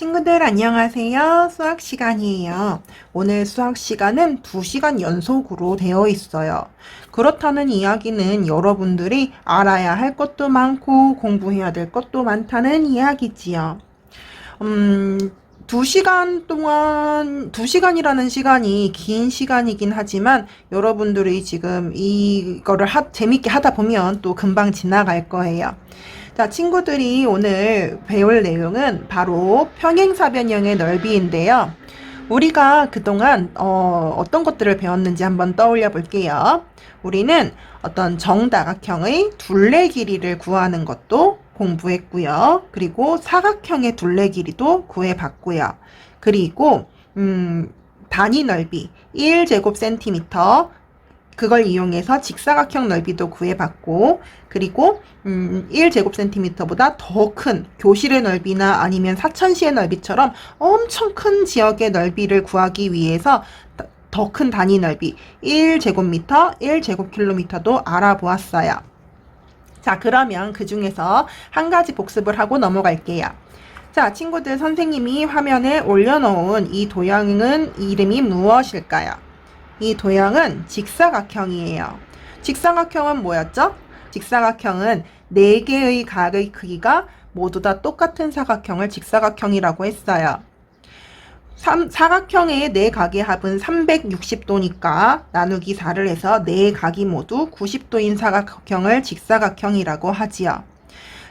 친구들 안녕하세요. 수학 시간이에요. 오늘 수학 시간은 2시간 연속으로 되어 있어요. 그렇다는 이야기는 여러분들이 알아야 할 것도 많고 공부해야 될 것도 많다는 이야기지요. 2시간 동안, 2시간이라는 시간이 긴 시간이긴 하지만 여러분들이 지금 이거를 재밌게 하다 보면 또 금방 지나갈 거예요. 자, 친구들이 오늘 배울 내용은 바로 평행사변형의 넓이인데요. 우리가 그동안 어떤 것들을 배웠는지 한번 떠올려 볼게요. 우리는 어떤 정다각형의 둘레 길이를 구하는 것도 공부했고요. 그리고 사각형의 둘레 길이도 구해봤고요. 그리고 단위 넓이 1제곱센티미터 그걸 이용해서 직사각형 넓이도 구해봤고, 그리고 1제곱센티미터보다 더 큰 교실의 넓이나 아니면 사천시의 넓이처럼 엄청 큰 지역의 넓이를 구하기 위해서 더 큰 단위 넓이 1제곱미터, 1제곱킬로미터도 알아보았어요. 자, 그러면 그 중에서 한 가지 복습을 하고 넘어갈게요. 자, 친구들, 선생님이 화면에 올려놓은 이 도형은 이름이 무엇일까요? 이 도형은 직사각형이에요. 직사각형은 뭐였죠? 직사각형은 4개의 각의 크기가 모두 다 똑같은 사각형을 직사각형이라고 했어요. 사각형의 4각의 합은 360도니까 나누기 4를 해서 4각이 모두 90도인 사각형을 직사각형이라고 하지요.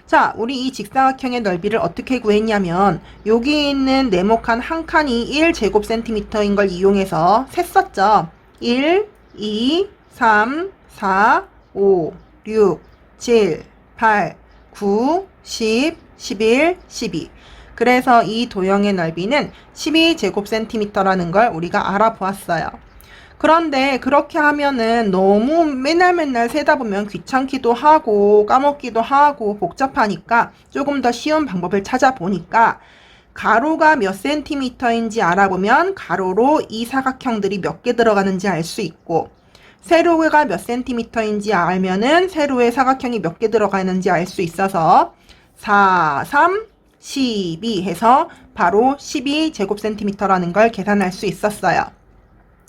자, 우리 이 직사각형의 넓이를 어떻게 구했냐면 여기 있는 네모칸 한 칸이 1제곱센티미터인 걸 이용해서 셌었죠. 1, 2, 3, 4, 5, 6, 7, 8, 9, 10, 11, 12. 그래서 이 도형의 넓이는 12제곱센티미터라는 걸 우리가 알아보았어요. 그런데 그렇게 하면은 너무 맨날 세다 보면 귀찮기도 하고 까먹기도 하고 복잡하니까 조금 더 쉬운 방법을 찾아보니까 가로가 몇 센티미터인지 알아보면 가로로 이 사각형들이 몇 개 들어가는지 알 수 있고, 세로가 몇 센티미터인지 알면은 세로의 사각형이 몇 개 들어가는지 알 수 있어서 4, 3, 12 해서 바로 12제곱센티미터라는 걸 계산할 수 있었어요.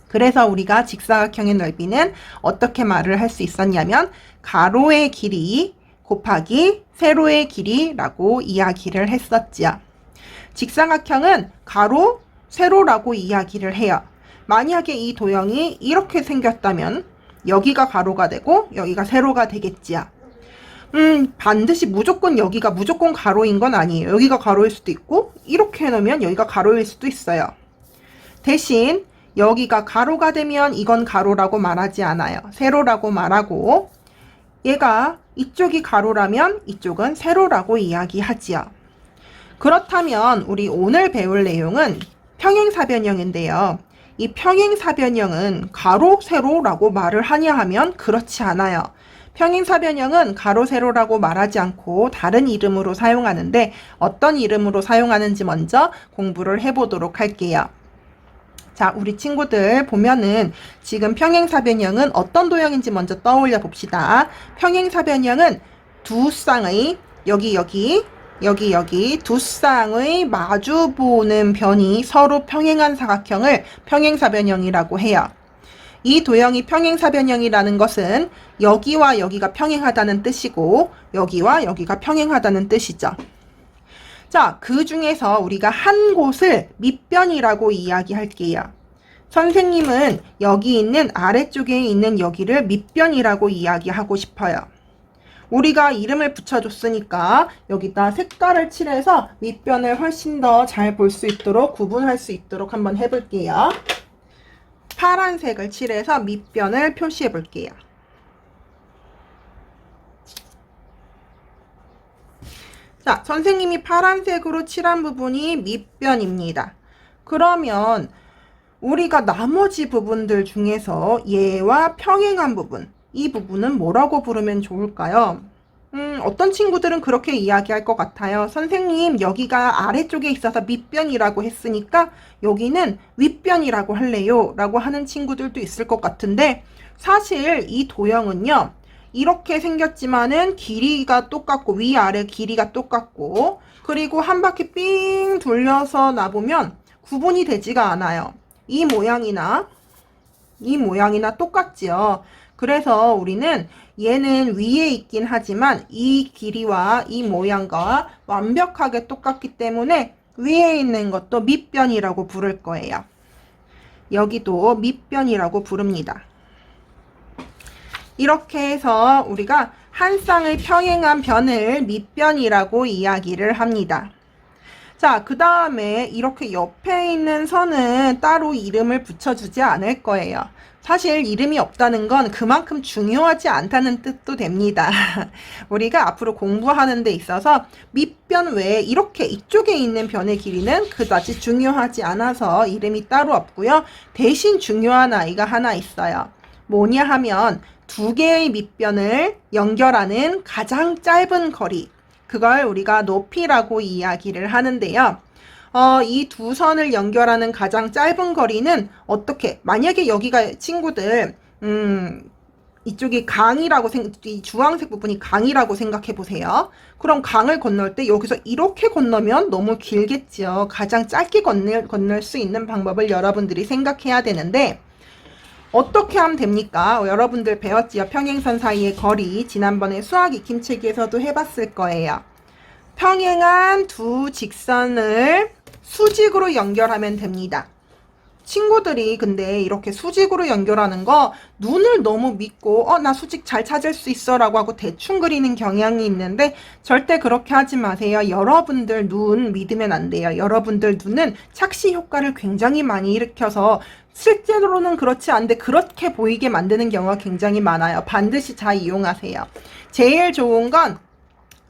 그래서 우리가 직사각형의 넓이는 어떻게 말을 할 수 있었냐면 가로의 길이 곱하기 세로의 길이라고 이야기를 했었지요. 직사각형은 가로, 세로라고 이야기를 해요. 만약에 이 도형이 이렇게 생겼다면 여기가 가로가 되고 여기가 세로가 되겠지요. 반드시 여기가 무조건 가로인 건 아니에요. 여기가 가로일 수도 있고 이렇게 해놓으면 여기가 가로일 수도 있어요. 대신 여기가 가로가 되면 이건 가로라고 말하지 않아요. 세로라고 말하고, 얘가 이쪽이 가로라면 이쪽은 세로라고 이야기하지요. 그렇다면 우리 오늘 배울 내용은 평행사변형인데요. 이 평행사변형은 가로, 세로라고 말을 하냐 하면 그렇지 않아요. 평행사변형은 가로, 세로라고 말하지 않고 다른 이름으로 사용하는데 어떤 이름으로 사용하는지 먼저 공부를 해보도록 할게요. 자, 우리 친구들 보면은 지금 평행사변형은 어떤 도형인지 먼저 떠올려 봅시다. 평행사변형은 두 쌍의 여기 두 쌍의 마주보는 변이 서로 평행한 사각형을 평행사변형이라고 해요. 이 도형이 평행사변형이라는 것은 여기와 여기가 평행하다는 뜻이고 여기와 여기가 평행하다는 뜻이죠. 자, 그 중에서 우리가 한 곳을 밑변이라고 이야기할게요. 선생님은 여기 있는 아래쪽에 있는 여기를 밑변이라고 이야기하고 싶어요. 우리가 이름을 붙여줬으니까 여기다 색깔을 칠해서 밑변을 훨씬 더 잘 볼 수 있도록 구분할 수 있도록 한번 해볼게요. 파란색을 칠해서 밑변을 표시해 볼게요. 자, 선생님이 파란색으로 칠한 부분이 밑변입니다. 그러면 우리가 나머지 부분들 중에서 얘와 평행한 부분, 이 부분은 뭐라고 부르면 좋을까요? 어떤 친구들은 그렇게 이야기할 것 같아요. 선생님, 여기가 아래쪽에 있어서 밑변이라고 했으니까 여기는 윗변이라고 할래요 라고 하는 친구들도 있을 것 같은데, 사실 이 도형은요, 이렇게 생겼지만은 길이가 똑같고 위아래 길이가 똑같고 그리고 한 바퀴 삥 돌려서 놔보면 구분이 되지가 않아요. 이 모양이나 똑같지요. 그래서 우리는 얘는 위에 있긴 하지만 이 길이와 이 모양과 완벽하게 똑같기 때문에 위에 있는 것도 밑변이라고 부를 거예요. 여기도 밑변이라고 부릅니다. 이렇게 해서 우리가 한 쌍을 평행한 변을 밑변이라고 이야기를 합니다. 자, 그 다음에 이렇게 옆에 있는 선은 따로 이름을 붙여주지 않을 거예요. 사실 이름이 없다는 건 그만큼 중요하지 않다는 뜻도 됩니다. 우리가 앞으로 공부하는 데 있어서 밑변 외에 이렇게 이쪽에 있는 변의 길이는 그다지 중요하지 않아서 이름이 따로 없고요. 대신 중요한 아이가 하나 있어요. 뭐냐 하면 두 개의 밑변을 연결하는 가장 짧은 거리, 그걸 우리가 높이라고 이야기를 하는데요. 이 두 선을 연결하는 가장 짧은 거리는 어떻게, 만약에 여기가 친구들 이쪽이 강이라고 이 주황색 부분이 강이라고 생각해 보세요. 그럼 강을 건널 때 여기서 이렇게 건너면 너무 길겠지요. 가장 짧게 건널 수 있는 방법을 여러분들이 생각해야 되는데 어떻게 하면 됩니까? 여러분들 배웠지요? 평행선 사이의 거리. 지난번에 수학 익힘책에서도 해봤을 거예요. 평행한 두 직선을 수직으로 연결하면 됩니다. 친구들이 근데 이렇게 수직으로 연결하는 거 눈을 너무 믿고 나 수직 잘 찾을 수 있어 라고 하고 대충 그리는 경향이 있는데 절대 그렇게 하지 마세요. 여러분들 눈 믿으면 안 돼요. 여러분들 눈은 착시 효과를 굉장히 많이 일으켜서 실제로는 그렇지 않은데 그렇게 보이게 만드는 경우가 굉장히 많아요. 반드시 잘 이용하세요. 제일 좋은 건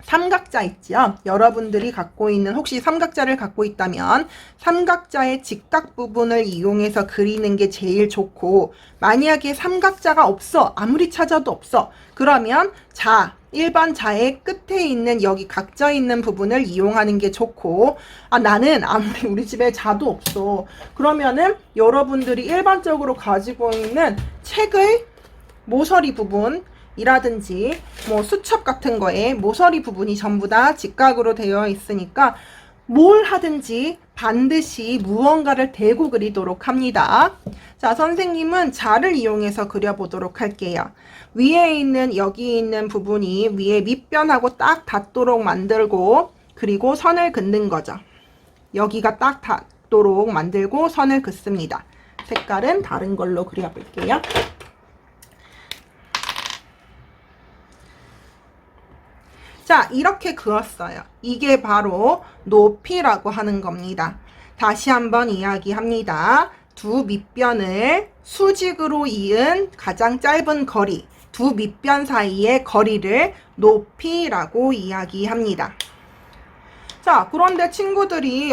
삼각자 있지요. 여러분들이 갖고 있는, 혹시 삼각자를 갖고 있다면 삼각자의 직각 부분을 이용해서 그리는 게 제일 좋고, 만약에 삼각자가 없어, 아무리 찾아도 없어, 그러면 일반 자의 끝에 있는 여기 각져 있는 부분을 이용하는 게 좋고, 나는 아무리 우리 집에 자도 없어, 그러면은 여러분들이 일반적으로 가지고 있는 책의 모서리 부분 이라든지 뭐 수첩 같은 거에 모서리 부분이 전부 다 직각으로 되어 있으니까 뭘 하든지 반드시 무언가를 대고 그리도록 합니다. 자, 선생님은 자를 이용해서 그려보도록 할게요. 위에 있는 여기 있는 부분이 위에 밑변하고 딱 닿도록 만들고, 그리고 선을 긋는 거죠. 여기가 딱 닿도록 만들고 선을 긋습니다. 색깔은 다른 걸로 그려볼게요. 자, 이렇게 그었어요. 이게 바로 높이라고 하는 겁니다. 다시 한번 이야기합니다. 두 밑변을 수직으로 이은 가장 짧은 거리, 두 밑변 사이의 거리를 높이라고 이야기합니다. 자, 그런데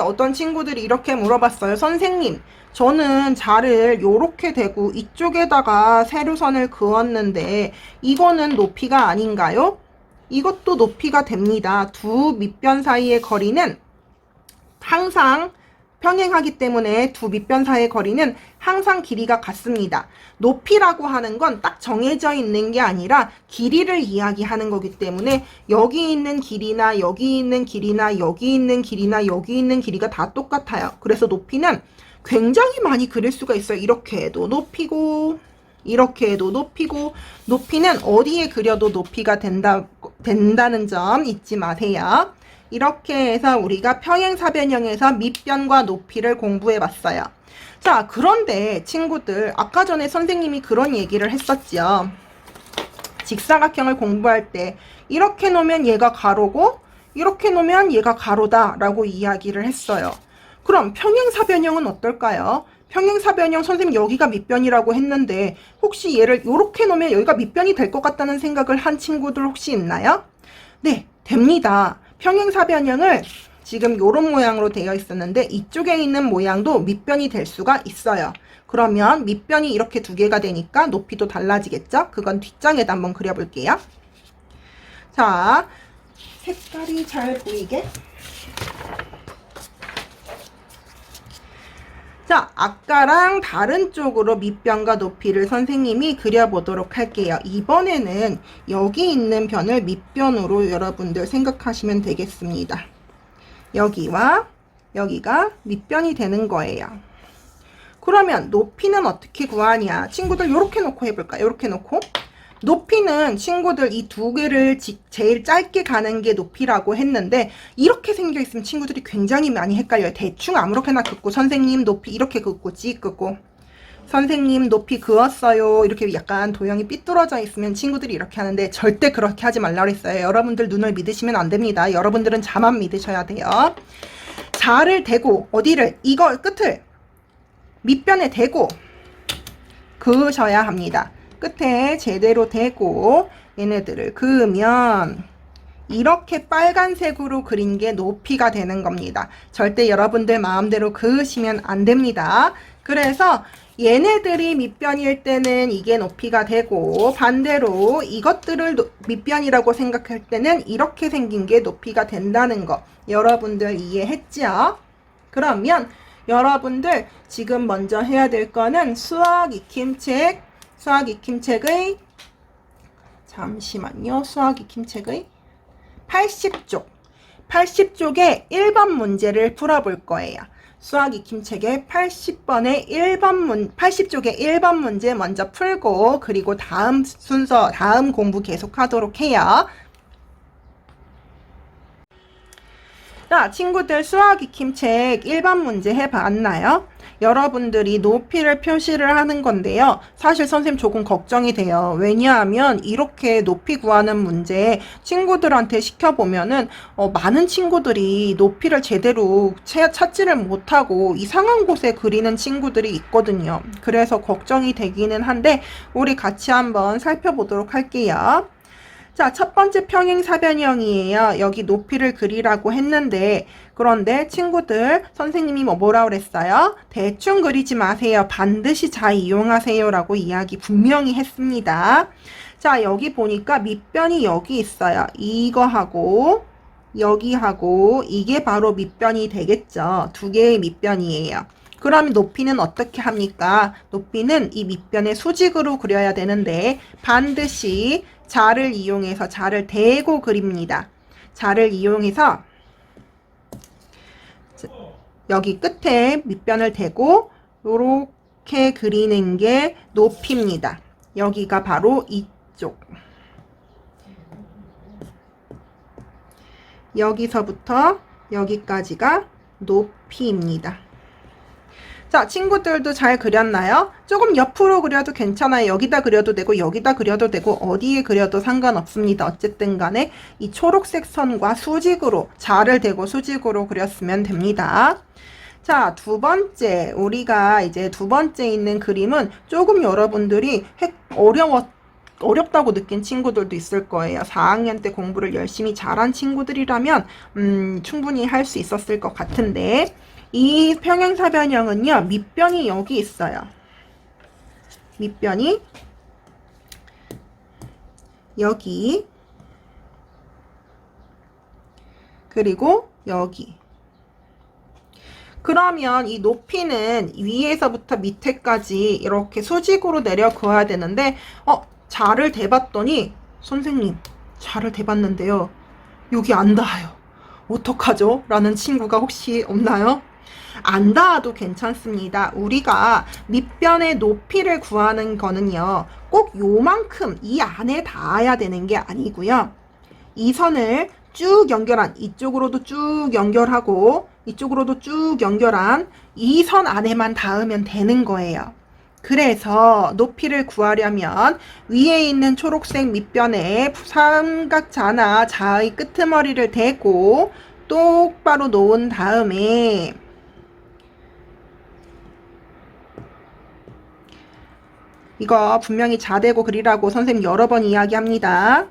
어떤 친구들이 이렇게 물어봤어요. 선생님, 저는 자를 요렇게 대고 이쪽에다가 세로선을 그었는데 이거는 높이가 아닌가요? 이것도 높이가 됩니다. 두 밑변 사이의 거리는 항상 평행하기 때문에 두 밑변 사이의 거리는 항상 길이가 같습니다. 높이라고 하는 건 딱 정해져 있는 게 아니라 길이를 이야기하는 거기 때문에 여기 있는 길이나 여기 있는 길이나 여기 있는 길이나 여기 있는 길이가 다 똑같아요. 그래서 높이는 굉장히 많이 그릴 수가 있어요. 이렇게 해도 높이고, 이렇게 해도 높이고, 높이는 어디에 그려도 높이가 된다는 점 잊지 마세요. 이렇게 해서 우리가 평행사변형에서 밑변과 높이를 공부해 봤어요. 자, 그런데 친구들, 아까 전에 선생님이 그런 얘기를 했었죠. 직사각형을 공부할 때 이렇게 놓으면 얘가 가로고 이렇게 놓으면 얘가 가로다 라고 이야기를 했어요. 그럼 평행사변형은 어떨까요? 평행사변형 선생님 여기가 밑변이라고 했는데 혹시 얘를 이렇게 놓으면 여기가 밑변이 될 것 같다는 생각을 한 친구들 혹시 있나요? 네, 됩니다. 평행사변형을 지금 이런 모양으로 되어 있었는데 이쪽에 있는 모양도 밑변이 될 수가 있어요. 그러면 밑변이 이렇게 두 개가 되니까 높이도 달라지겠죠? 그건 뒷장에다 한번 그려볼게요. 자, 색깔이 잘 보이게. 자, 아까랑 다른 쪽으로 밑변과 높이를 선생님이 그려보도록 할게요. 이번에는 여기 있는 변을 밑변으로 여러분들 생각하시면 되겠습니다. 여기와 여기가 밑변이 되는 거예요. 그러면 높이는 어떻게 구하냐? 친구들 요렇게 놓고 해볼까요? 요렇게 놓고 높이는 친구들 이 두 개를 제일 짧게 가는 게 높이라고 했는데 이렇게 생겨 있으면 친구들이 굉장히 많이 헷갈려요. 대충 아무렇게나 긋고 선생님 높이 이렇게 긋고 찍 긋고 선생님 높이 그었어요. 이렇게 약간 도형이 삐뚤어져 있으면 친구들이 이렇게 하는데 절대 그렇게 하지 말라고 했어요. 여러분들 눈을 믿으시면 안 됩니다. 여러분들은 자만 믿으셔야 돼요. 자를 대고 어디를 이거 끝을 밑변에 대고 그으셔야 합니다. 끝에 제대로 대고 얘네들을 그으면 이렇게 빨간색으로 그린 게 높이가 되는 겁니다. 절대 여러분들 마음대로 그으시면 안 됩니다. 그래서 얘네들이 밑변일 때는 이게 높이가 되고 반대로 이것들을 밑변이라고 생각할 때는 이렇게 생긴 게 높이가 된다는 거 여러분들 이해했죠? 그러면 여러분들 지금 먼저 해야 될 거는 수학 익힘책의 잠시만요. 수학 익힘책의 80쪽의 1번 문제를 풀어볼 거예요. 수학 익힘책의 80쪽의 1번 문제 먼저 풀고 그리고 다음 순서, 다음 공부 계속 하도록 해요. 자, 친구들 수학 익힘책 1번 문제 해봤나요? 여러분들이 높이를 표시를 하는 건데요. 사실 선생님 조금 걱정이 돼요. 왜냐하면 이렇게 높이 구하는 문제 친구들한테 시켜보면은 많은 친구들이 높이를 제대로 찾지를 못하고 이상한 곳에 그리는 친구들이 있거든요. 그래서 걱정이 되기는 한데 우리 같이 한번 살펴보도록 할게요. 자, 첫 번째 평행사변형이에요. 여기 높이를 그리라고 했는데 그런데 친구들 선생님이 뭐라고 그랬어요? 대충 그리지 마세요. 반드시 잘 이용하세요 라고 이야기 분명히 했습니다. 자, 여기 보니까 밑변이 여기 있어요. 이거하고 여기하고 이게 바로 밑변이 되겠죠. 두 개의 밑변이에요. 그럼 높이는 어떻게 합니까? 높이는 이 밑변의 수직으로 그려야 되는데 반드시 자를 이용해서 자를 대고 그립니다. 자를 이용해서 여기 끝에 밑변을 대고 이렇게 그리는 게 높이입니다. 여기가 바로 이쪽. 여기서부터 여기까지가 높이입니다. 자, 친구들도 잘 그렸나요? 조금 옆으로 그려도 괜찮아요. 여기다 그려도 되고 여기다 그려도 되고 어디에 그려도 상관없습니다. 어쨌든 간에 이 초록색 선과 수직으로 자를 대고 수직으로 그렸으면 됩니다. 자, 두 번째 우리가 이제 두 번째 있는 그림은 조금 여러분들이 어렵다고 느낀 친구들도 있을 거예요. 4학년 때 공부를 열심히 잘한 친구들이라면 충분히 할 수 있었을 것 같은데 이 평행사변형은요. 밑변이 여기 있어요. 밑변이 여기 그리고 여기. 그러면 이 높이는 위에서부터 밑에까지 이렇게 수직으로 내려 그어야 되는데 자를 대봤더니 선생님 자를 대봤는데요. 여기 안 닿아요. 어떡하죠? 라는 친구가 혹시 없나요? 안 닿아도 괜찮습니다. 우리가 밑변의 높이를 구하는 거는요. 꼭 요만큼 이 안에 닿아야 되는 게 아니고요. 이 선을 쭉 연결한 이쪽으로도 쭉 연결하고 이쪽으로도 쭉 연결한 이 선 안에만 닿으면 되는 거예요. 그래서 높이를 구하려면 위에 있는 초록색 밑변에 삼각자나 자의 끄트머리를 대고 똑바로 놓은 다음에 이거 분명히 자대고 그리라고 선생님 여러 번 이야기합니다.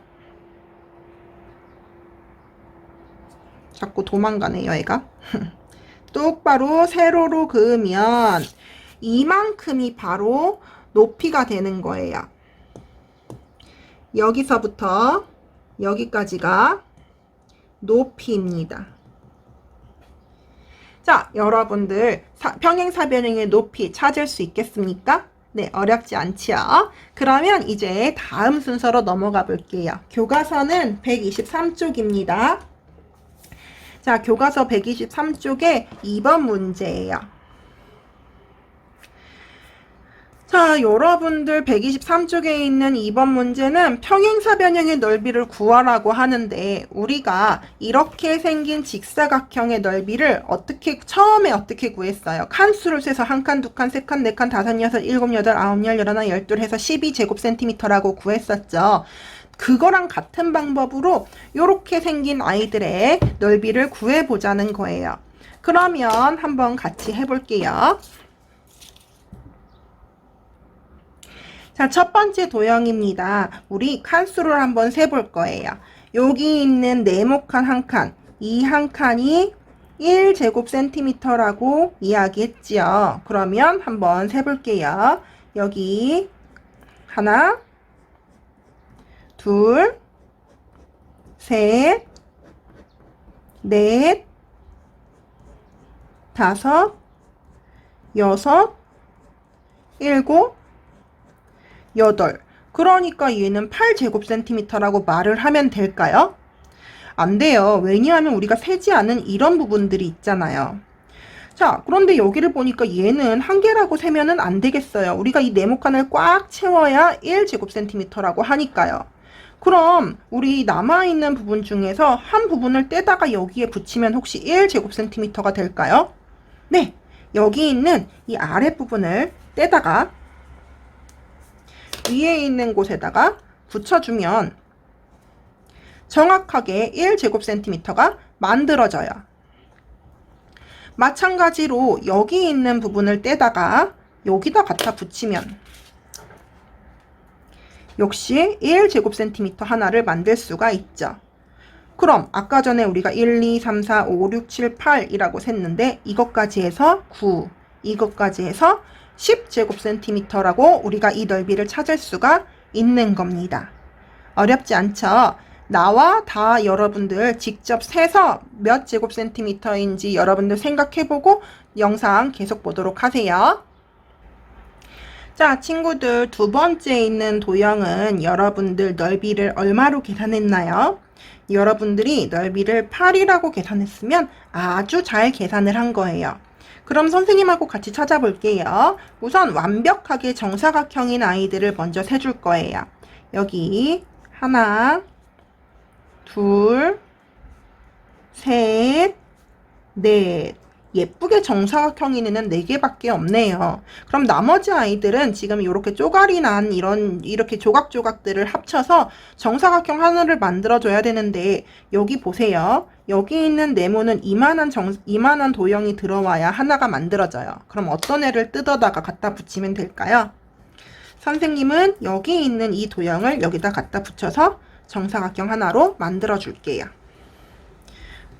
자꾸 도망가네요, 얘가. 똑바로 세로로 그으면 이만큼이 바로 높이가 되는 거예요. 여기서부터 여기까지가 높이입니다. 자, 여러분들 평행사변형의 높이 찾을 수 있겠습니까? 네, 어렵지 않지요? 그러면 이제 다음 순서로 넘어가 볼게요. 교과서는 123쪽입니다. 자, 교과서 123쪽에 2번 문제예요. 자, 여러분들 123쪽에 있는 2번 문제는 평행사변형의 넓이를 구하라고 하는데 우리가 이렇게 생긴 직사각형의 넓이를 처음에 어떻게 구했어요? 칸수를 세서 한 칸, 두 칸, 세 칸, 네 칸, 다섯, 여섯, 일곱, 여덟, 아홉, 열, 열하나, 열둘 해서 12제곱센티미터라고 구했었죠. 그거랑 같은 방법으로 이렇게 생긴 아이들의 넓이를 구해보자는 거예요. 그러면 한번 같이 해볼게요. 자, 첫 번째 도형입니다. 우리 칸수를 한번 세볼 거예요. 여기 있는 네모칸 한 칸, 이 한 칸이 1제곱센티미터라고 이야기했지요. 그러면 한번 세볼게요. 여기 하나, 둘, 셋, 넷, 다섯, 여섯, 일곱, 8. 그러니까 얘는 8제곱센티미터라고 말을 하면 될까요? 안 돼요. 왜냐하면 우리가 세지 않은 이런 부분들이 있잖아요. 자, 그런데 여기를 보니까 얘는 한 개라고 세면은 안 되겠어요. 우리가 이 네모칸을 꽉 채워야 1제곱센티미터라고 하니까요. 그럼 우리 남아있는 부분 중에서 한 부분을 떼다가 여기에 붙이면 혹시 1제곱센티미터가 될까요? 네, 여기 있는 이 아랫부분을 떼다가 위에 있는 곳에다가 붙여주면 정확하게 1제곱센티미터가 만들어져요. 마찬가지로 여기 있는 부분을 떼다가 여기다 갖다 붙이면 역시 1제곱센티미터 하나를 만들 수가 있죠. 그럼 아까 전에 우리가 1, 2, 3, 4, 5, 6, 7, 8이라고 셌는데 이것까지 해서 9, 이것까지 해서 10제곱센티미터라고 우리가 이 넓이를 찾을 수가 있는 겁니다. 어렵지 않죠? 나와 다 여러분들 직접 세서 몇 제곱센티미터인지 여러분들 생각해보고 영상 계속 보도록 하세요. 자, 친구들 두 번째 있는 도형은 여러분들 넓이를 얼마로 계산했나요? 여러분들이 넓이를 8이라고 계산했으면 아주 잘 계산을 한 거예요. 그럼 선생님하고 같이 찾아볼게요. 우선 완벽하게 정사각형인 아이들을 먼저 세줄 거예요. 여기 하나, 둘, 셋, 넷. 예쁘게 정사각형인 애는 4개밖에 없네요. 그럼 나머지 아이들은 지금 이렇게 쪼가리 난 이렇게 조각조각들을 합쳐서 정사각형 하나를 만들어줘야 되는데 여기 보세요. 여기 있는 네모는 이만한 도형이 들어와야 하나가 만들어져요. 그럼 어떤 애를 뜯어다가 갖다 붙이면 될까요? 선생님은 여기 있는 이 도형을 여기다 갖다 붙여서 정사각형 하나로 만들어 줄게요.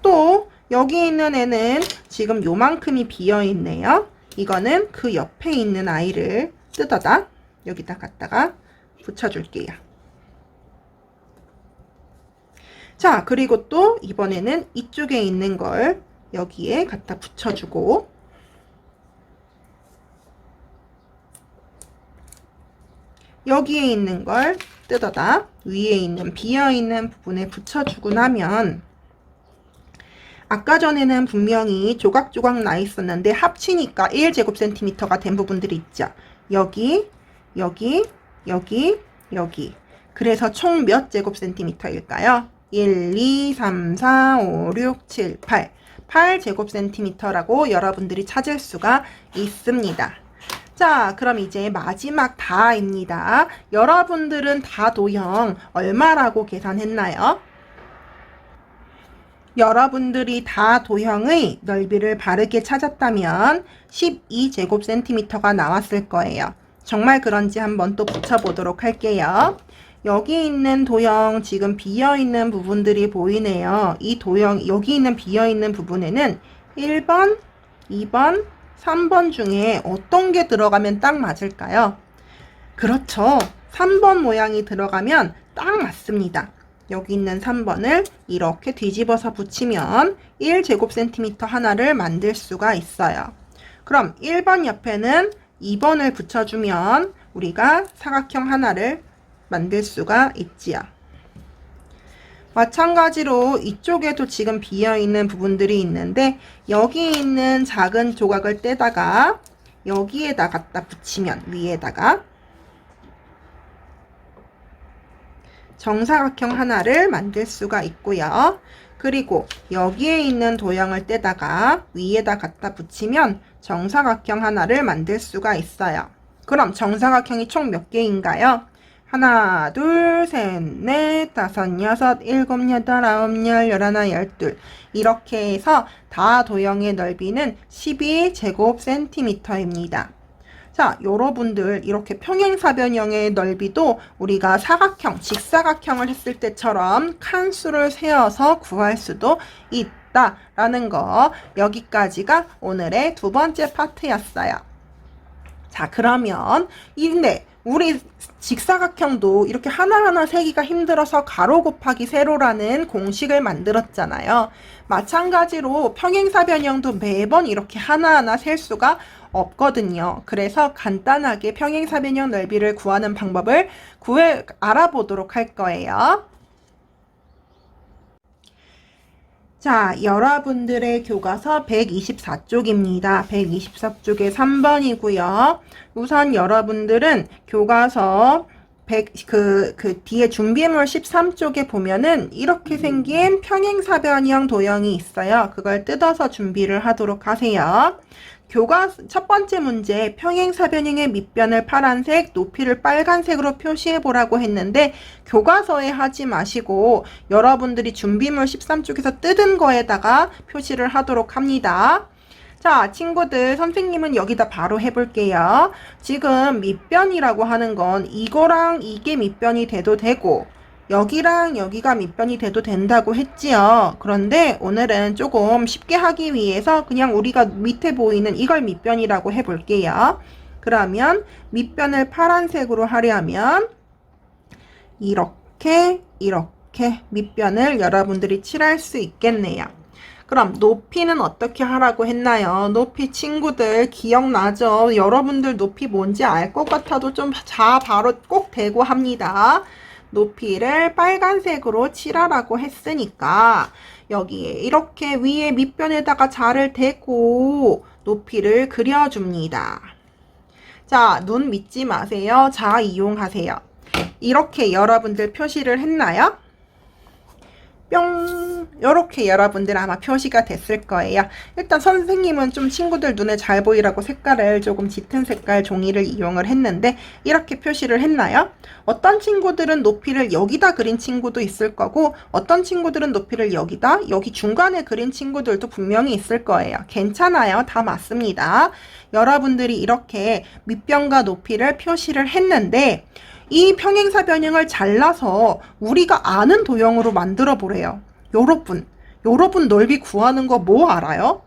또 여기 있는 애는 지금 요만큼이 비어 있네요. 이거는 그 옆에 있는 아이를 뜯어다 여기다 갖다가 붙여줄게요. 자, 그리고 또 이번에는 이쪽에 있는 걸 여기에 갖다 붙여주고 여기에 있는 걸 뜯어다 위에 있는 비어있는 부분에 붙여주고 나면 아까 전에는 분명히 조각조각 나 있었는데 합치니까 1제곱센티미터가 된 부분들이 있죠. 여기, 여기, 여기, 여기. 그래서 총 몇 제곱센티미터일까요? 1, 2, 3, 4, 5, 6, 7, 8. 8제곱센티미터라고 여러분들이 찾을 수가 있습니다. 자, 그럼 이제 마지막 다입니다. 여러분들은 다 도형 얼마라고 계산했나요? 여러분들이 다 도형의 넓이를 바르게 찾았다면 12제곱센티미터가 나왔을 거예요. 정말 그런지 한번 또 붙여보도록 할게요. 여기 있는 도형 지금 비어있는 부분들이 보이네요. 이 도형 여기 있는 비어있는 부분에는 1번, 2번, 3번 중에 어떤 게 들어가면 딱 맞을까요? 그렇죠. 3번 모양이 들어가면 딱 맞습니다. 여기 있는 3번을 이렇게 뒤집어서 붙이면 1제곱센티미터 하나를 만들 수가 있어요. 그럼 1번 옆에는 2번을 붙여주면 우리가 사각형 하나를 만들 수가 있지요. 마찬가지로 이쪽에도 지금 비어있는 부분들이 있는데 여기 있는 작은 조각을 떼다가 여기에다 갖다 붙이면 위에다가 정사각형 하나를 만들 수가 있고요. 그리고 여기에 있는 도형을 떼다가 위에다 갖다 붙이면 정사각형 하나를 만들 수가 있어요. 그럼 정사각형이 총 몇 개인가요? 하나, 둘, 셋, 넷, 다섯, 여섯, 일곱, 여덟, 아홉, 열, 열하나, 열둘. 이렇게 해서 다 도형의 넓이는 12제곱센티미터입니다. 자, 여러분들 이렇게 평행사변형의 넓이도 우리가 사각형, 직사각형을 했을 때처럼 칸수를 세어서 구할 수도 있다라는 거, 여기까지가 오늘의 두 번째 파트였어요. 자, 그러면 우리 직사각형도 이렇게 하나하나 세기가 힘들어서 가로 곱하기 세로라는 공식을 만들었잖아요. 마찬가지로 평행사변형도 매번 이렇게 하나하나 셀 수가 없거든요. 그래서 간단하게 평행사변형 넓이를 구하는 방법을 알아보도록 할 거예요. 자, 여러분들의 교과서 124쪽입니다. 124쪽에 3번이고요. 우선 여러분들은 교과서 뒤에 준비물 13쪽에 보면은 이렇게 생긴 평행사변형 도형이 있어요. 그걸 뜯어서 준비를 하도록 하세요. 첫 번째 문제, 평행사변형의 밑변을 파란색, 높이를 빨간색으로 표시해 보라고 했는데 교과서에 하지 마시고 여러분들이 준비물 13쪽에서 뜯은 거에다가 표시를 하도록 합니다. 자, 친구들, 선생님은 여기다 바로 해볼게요. 지금 밑변이라고 하는 건 이거랑 이게 밑변이 돼도 되고 여기랑 여기가 밑변이 돼도 된다고 했지요. 그런데 오늘은 조금 쉽게 하기 위해서 그냥 우리가 밑에 보이는 이걸 밑변이라고 해볼게요. 그러면 밑변을 파란색으로 하려면 이렇게 밑변을 여러분들이 칠할 수 있겠네요. 그럼 높이는 어떻게 하라고 했나요? 높이 친구들 기억나죠? 여러분들 높이 뭔지 알 것 같아도 좀 바로 꼭 대고 합니다. 높이를 빨간색으로 칠하라고 했으니까 여기에 이렇게 위에 밑변에다가 자를 대고 높이를 그려줍니다. 자, 눈 믿지 마세요. 자, 이용하세요. 이렇게 여러분들 표시를 했나요? 뿅! 이렇게 여러분들 아마 표시가 됐을 거예요. 일단 선생님은 좀 친구들 눈에 잘 보이라고 색깔을 조금 짙은 색깔 종이를 이용을 했는데 이렇게 표시를 했나요? 어떤 친구들은 높이를 여기다 그린 친구도 있을 거고 어떤 친구들은 높이를 여기 중간에 그린 친구들도 분명히 있을 거예요. 괜찮아요. 다 맞습니다. 여러분들이 이렇게 밑변과 높이를 표시를 했는데 이 평행사변형을 잘라서 우리가 아는 도형으로 만들어 보래요. 여러분 넓이 구하는 거 뭐 알아요?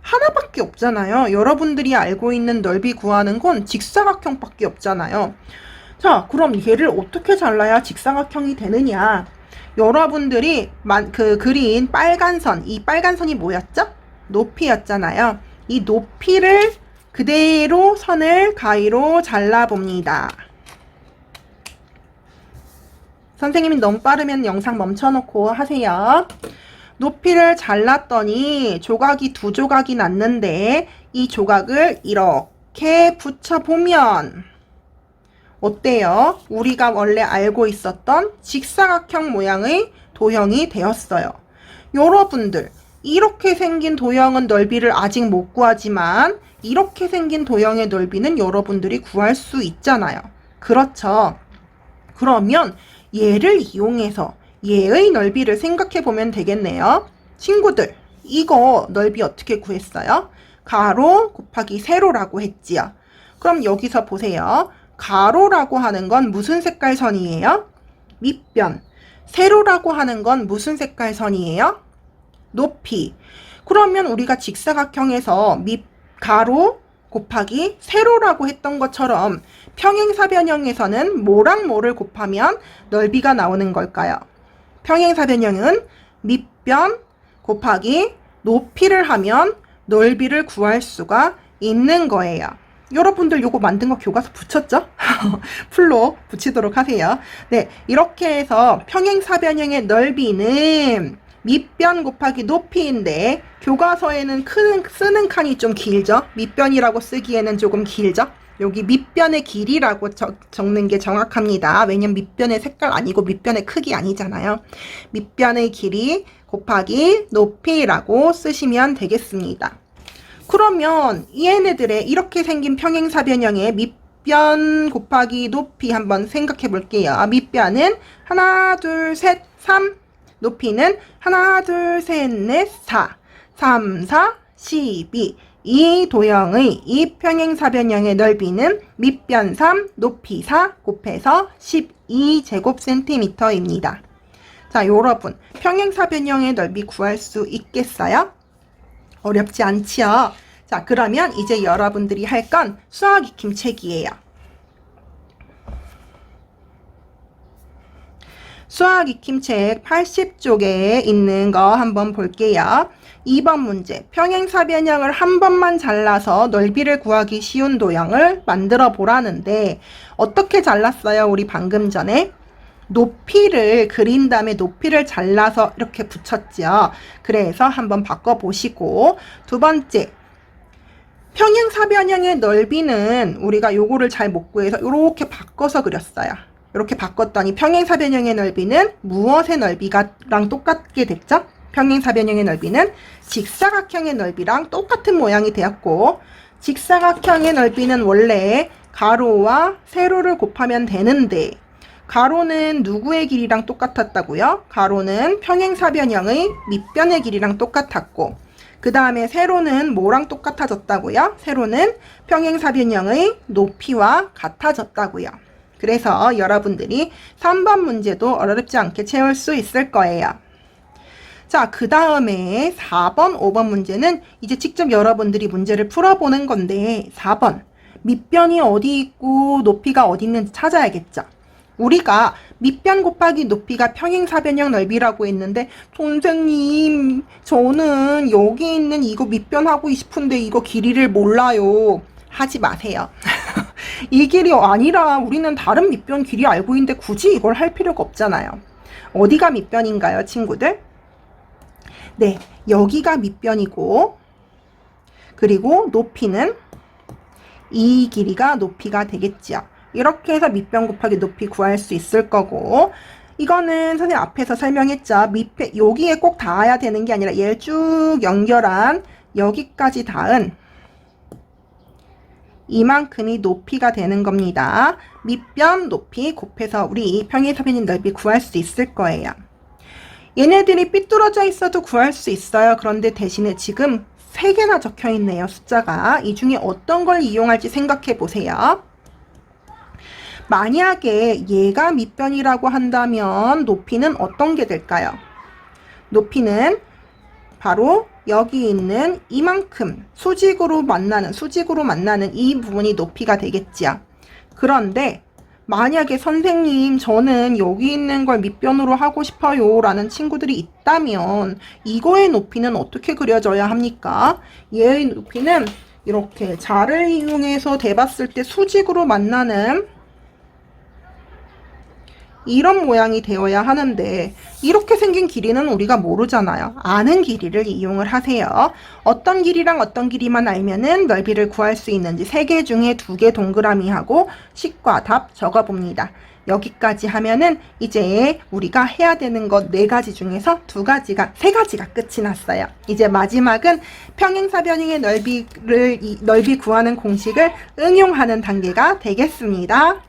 하나밖에 없잖아요. 여러분들이 알고 있는 넓이 구하는 건 직사각형밖에 없잖아요. 자, 그럼 얘를 어떻게 잘라야 직사각형이 되느냐? 여러분들이 그린 빨간 선, 이 빨간 선이 뭐였죠? 높이였잖아요. 이 높이를 그대로 선을 가위로 잘라봅니다. 선생님이 너무 빠르면 영상 멈춰놓고 하세요. 높이를 잘랐더니 조각이 두 조각이 났는데 이 조각을 이렇게 붙여보면 어때요? 우리가 원래 알고 있었던 직사각형 모양의 도형이 되었어요. 여러분들, 이렇게 생긴 도형은 넓이를 아직 못 구하지만 이렇게 생긴 도형의 넓이는 여러분들이 구할 수 있잖아요. 그렇죠? 그러면 얘를 이용해서 얘의 넓이를 생각해 보면 되겠네요. 친구들, 이거 넓이 어떻게 구했어요? 가로 곱하기 세로라고 했지요. 그럼 여기서 보세요. 가로라고 하는 건 무슨 색깔 선이에요? 밑변. 세로라고 하는 건 무슨 색깔 선이에요? 높이. 그러면 우리가 직사각형에서 가로 곱하기 세로라고 했던 것처럼 평행사변형에서는 뭐랑 뭐를 곱하면 넓이가 나오는 걸까요? 평행사변형은 밑변 곱하기 높이를 하면 넓이를 구할 수가 있는 거예요. 여러분들 요거 만든 거 교과서 붙였죠? 풀로 붙이도록 하세요. 네, 이렇게 해서 평행사변형의 넓이는 밑변 곱하기 높이인데 교과서에는 쓰는 칸이 좀 길죠? 밑변이라고 쓰기에는 조금 길죠? 여기 밑변의 길이라고 적는 게 정확합니다. 왜냐면 밑변의 색깔 아니고 밑변의 크기 아니잖아요. 밑변의 길이 곱하기 높이라고 쓰시면 되겠습니다. 그러면 얘네들의 이렇게 생긴 평행사변형의 밑변 곱하기 높이 한번 생각해 볼게요. 밑변은 하나, 둘, 셋, 3. 높이는 하나, 둘, 셋, 넷, 4. 3, 4, 12. 이 도형의 이 평행사변형의 넓이는 밑변 3, 높이 4 곱해서 12제곱센티미터입니다. 자, 여러분, 평행사변형의 넓이 구할 수 있겠어요? 어렵지 않지요? 자, 그러면 이제 여러분들이 할 건 수학 익힘책이에요. 수학 익힘책 80쪽에 있는 거 한번 볼게요. 2번 문제, 평행사변형을 한 번만 잘라서 넓이를 구하기 쉬운 도형을 만들어 보라는데 어떻게 잘랐어요? 우리 방금 전에 높이를 그린 다음에 높이를 잘라서 이렇게 붙였죠. 그래서 한번 바꿔보시고, 두 번째, 평행사변형의 넓이는 우리가 요거를 잘 못 구해서 이렇게 바꿔서 그렸어요. 이렇게 바꿨더니 평행사변형의 넓이는 무엇의 넓이랑 똑같게 됐죠? 평행사변형의 넓이는 직사각형의 넓이랑 똑같은 모양이 되었고, 직사각형의 넓이는 원래 가로와 세로를 곱하면 되는데 가로는 누구의 길이랑 똑같았다고요? 가로는 평행사변형의 밑변의 길이랑 똑같았고, 그 다음에 세로는 뭐랑 똑같아졌다고요? 세로는 평행사변형의 높이와 같아졌다고요. 그래서 여러분들이 3번 문제도 어렵지 않게 채울 수 있을 거예요. 자, 그 다음에 4번, 5번 문제는 이제 직접 여러분들이 문제를 풀어보는 건데, 4번 밑변이 어디 있고 높이가 어디 있는지 찾아야겠죠. 우리가 밑변 곱하기 높이가 평행사변형 넓이라고 했는데, 선생님 저는 여기 있는 이거 밑변 하고 싶은데 이거 길이를 몰라요. 하지 마세요. 이 길이 아니라 우리는 다른 밑변 길이 알고 있는데 굳이 이걸 할 필요가 없잖아요. 어디가 밑변인가요, 친구들? 네, 여기가 밑변이고, 그리고 높이는 이 길이가 높이가 되겠지요. 이렇게 해서 밑변 곱하기 높이 구할 수 있을 거고, 이거는 선생님 앞에서 설명했죠. 여기에 꼭 닿아야 되는 게 아니라 얘를 쭉 연결한 여기까지 닿은 이만큼이 높이가 되는 겁니다. 밑변 높이 곱해서 우리 평행사변형 넓이 구할 수 있을 거예요. 얘네들이 삐뚤어져 있어도 구할 수 있어요. 그런데 대신에 지금 3개나 적혀 있네요. 숫자가. 이 중에 어떤 걸 이용할지 생각해 보세요. 만약에 얘가 밑변이라고 한다면 높이는 어떤 게 될까요? 높이는 바로 여기 있는 이만큼 수직으로 만나는 이 부분이 높이가 되겠지요. 그런데 만약에 선생님 저는 여기 있는 걸 밑변으로 하고 싶어요 라는 친구들이 있다면 이거의 높이는 어떻게 그려져야 합니까? 얘의 높이는 이렇게 자를 이용해서 대봤을 때 수직으로 만나는 이런 모양이 되어야 하는데 이렇게 생긴 길이는 우리가 모르잖아요. 아는 길이를 이용을 하세요. 어떤 길이랑 어떤 길이만 알면은 넓이를 구할 수 있는지 3개 중에 2개 동그라미 하고 식과 답 적어봅니다. 여기까지 하면은 이제 우리가 해야 되는 것 4가지 중에서 3가지가 끝이 났어요. 이제 마지막은 평행사변형의 넓이 구하는 공식을 응용하는 단계가 되겠습니다.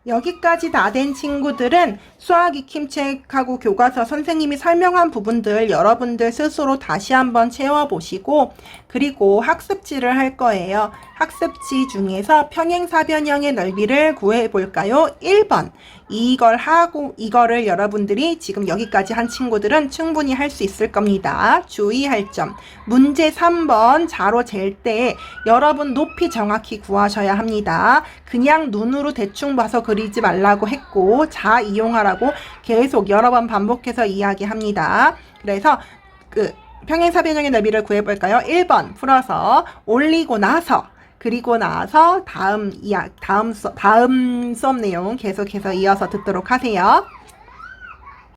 여기까지 다 된 친구들은 수학 익힘책하고 교과서 선생님이 설명한 부분들 여러분들 스스로 다시 한번 채워보시고, 그리고 학습지를 할 거예요. 학습지 중에서 평행사변형의 넓이를 구해볼까요? 1번 이거를 여러분들이 지금 여기까지 한 친구들은 충분히 할 수 있을 겁니다. 주의할 점. 문제 3번 자로 잴 때 여러분 높이 정확히 구하셔야 합니다. 그냥 눈으로 대충 봐서 그리지 말라고 했고, 자 이용하라고 계속 여러 번 반복해서 이야기합니다. 그래서 평행사변형의 넓이를 구해볼까요? 1번 풀어서 올리고 나서, 그리고 나서 다음 수업 내용 계속해서 이어서 듣도록 하세요.